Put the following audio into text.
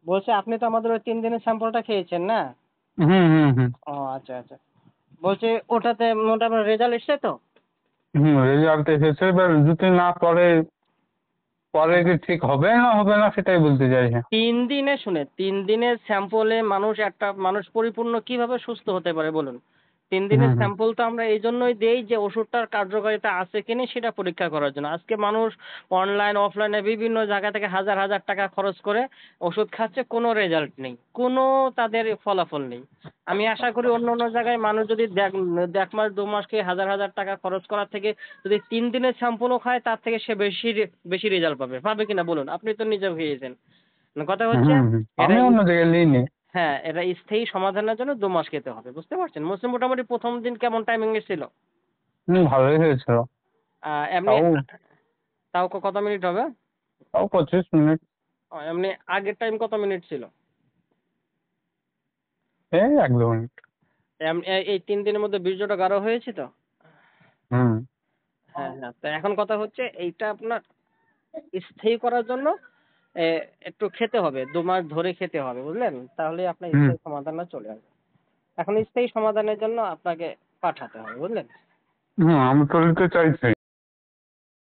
বলছে আপনি তো আমাদের ওই 3 দিনের স্যাম্পলটা খেয়েছেন না? হুম হুম হুম ও আচ্ছা আচ্ছা। বলছি ওটাতে মোটামুটি রেজাল্ট এসছে তো? হুম, রেজাল্ট এসেছে, এবার যদি না পরে, পরে কি ঠিক হবে না হবে না সেটাই বলতে চাইছে। 3 দিনে শুনে 3 দিনের স্যাম্পলে একটা মানুষ পরিপূর্ণ কিভাবে সুস্থ হতে পারে বলুন? তিন হুম দিনের হুম স্যাম্পল তো আমরা এই জন্যই দেই যে ওষুধটার কার্যকারিতা আছে কিনা সেটা পরীক্ষা করার জন্য। আজকে মানুষ অনলাইন অফলাইনে বিভিন্ন জায়গা থেকে হাজার হাজার টাকা খরচ করে ওষুধ খাচ্ছে, কোনো রেজাল্ট নেই, কোনো তাদের ফলাফল নেই। আমি আশা করি অন্য অন্য জায়গায় মানুষ যদি 1 মাস 2 মাস খেয়ে হাজার হাজার টাকা খরচ করার থেকে যদি 3 দিনের স্যাম্পলও খায় তার থেকে সে বেশি বেশি রেজাল্ট পাবে। পাবে কিনা বলুন? আপনি তো নিজে খেয়েছেন। কথা হুম হচ্ছে হুম। এটা আমি অন্য জায়গায় নিইনি। হ্যাঁ, এটা স্থায়ী সমাধানের জন্য 2 মাস খেতে হবে। বুঝতে পারছেন? মোটামুটি ১ম দিন কেমন টাইমিং এ ছিল? হুম, ভালোই হয়েছিল। এমনি তাও তাও কত মিনিট হবে? তাও 25 মিনিট। এমনি আগের টাইম কত মিনিট ছিল? এই 1-2 মিনিট। এই ৩ দিনের মধ্যে বীর্যটা গাঢ় হয়েছে তো? হুম হ্যাঁ, হ্যাঁ। তো এখন কথা হচ্ছে এইটা আপনার স্থায়ী করার জন্য এ একটু খেতে হবে। ২ মাস ধরে খেতে হবে, বুঝলেন? তাহলেই আপনার হুম স্থায়ী সমাধানটা চলে আসবে। এখন স্থায়ী সমাধানের জন্য আপনাকে পাঠাতে হবে, বুঝলেন? হুম, আমি তো নিতে চাইছি।